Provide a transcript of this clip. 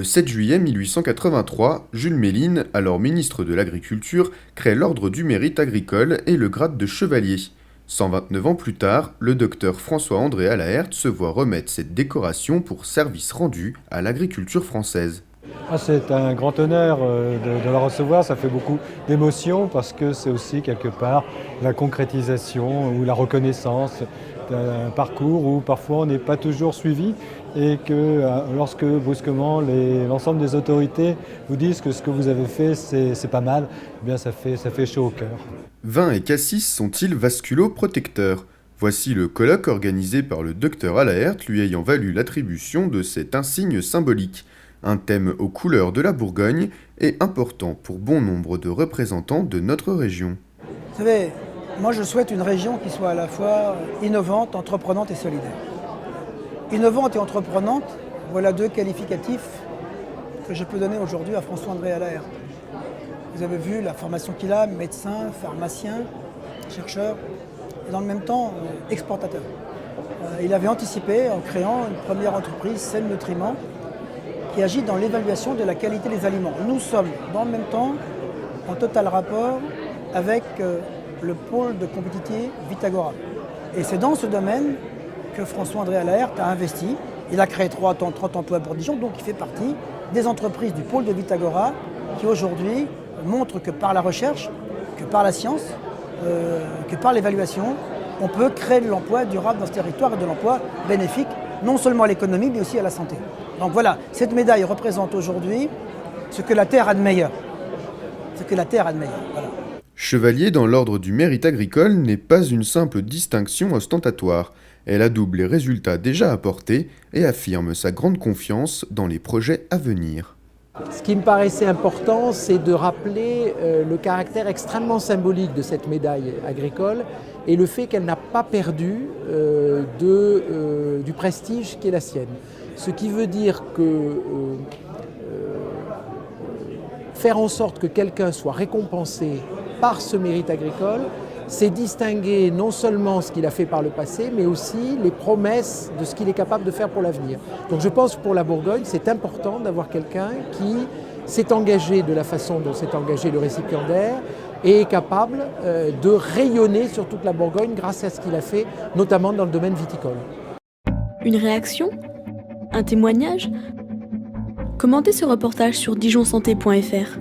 Le 7 juillet 1883, Jules Méline, alors ministre de l'Agriculture, crée l'Ordre du Mérite agricole et le grade de chevalier. 129 ans plus tard, le docteur François-André Allaert se voit remettre cette décoration pour service rendu à l'agriculture française. C'est un grand honneur de la recevoir, ça fait beaucoup d'émotion parce que c'est aussi quelque part la concrétisation ou la reconnaissance d'un parcours où parfois on n'est pas toujours suivi et que lorsque brusquement l'ensemble des autorités vous disent que ce que vous avez fait c'est pas mal, eh bien ça fait chaud au cœur. Vin et cassis sont-ils vasculoprotecteurs? Voici le colloque organisé par le docteur Allaert lui ayant valu l'attribution de cet insigne symbolique. Un thème aux couleurs de la Bourgogne et important pour bon nombre de représentants de notre région. Vous savez, moi je souhaite une région qui soit à la fois innovante, entreprenante et solidaire. Innovante et entreprenante, voilà deux qualificatifs que je peux donner aujourd'hui à François-André Allaert. Vous avez vu la formation qu'il a, médecin, pharmacien, chercheur, et dans le même temps exportateur. Il avait anticipé en créant une première entreprise, Seine Nutriments, qui agit dans l'évaluation de la qualité des aliments. Nous sommes dans le même temps en total rapport avec le pôle de compétitivité Vitagora. Et c'est dans ce domaine que François-André Allaert a investi. Il a créé 30 emplois pour Dijon, donc il fait partie des entreprises du pôle de Vitagora qui aujourd'hui montrent que par la recherche, que par la science, que par l'évaluation, on peut créer de l'emploi durable dans ce territoire et de l'emploi bénéfique non seulement à l'économie mais aussi à la santé. Donc voilà, cette médaille représente aujourd'hui ce que la Terre a de meilleur. Ce que la Terre a de meilleur, voilà. Chevalier dans l'Ordre du Mérite agricole n'est pas une simple distinction ostentatoire. Elle adoube les résultats déjà apportés et affirme sa grande confiance dans les projets à venir. Ce qui me paraissait important, c'est de rappeler le caractère extrêmement symbolique de cette médaille agricole et le fait qu'elle n'a pas perdu du prestige qui est la sienne. Ce qui veut dire que faire en sorte que quelqu'un soit récompensé par ce mérite agricole, c'est distinguer non seulement ce qu'il a fait par le passé, mais aussi les promesses de ce qu'il est capable de faire pour l'avenir. Donc je pense que pour la Bourgogne, c'est important d'avoir quelqu'un qui s'est engagé de la façon dont s'est engagé le récipiendaire et est capable de rayonner sur toute la Bourgogne grâce à ce qu'il a fait, notamment dans le domaine viticole. Une réaction? Un témoignage? Commentez ce reportage sur dijonsanté.fr.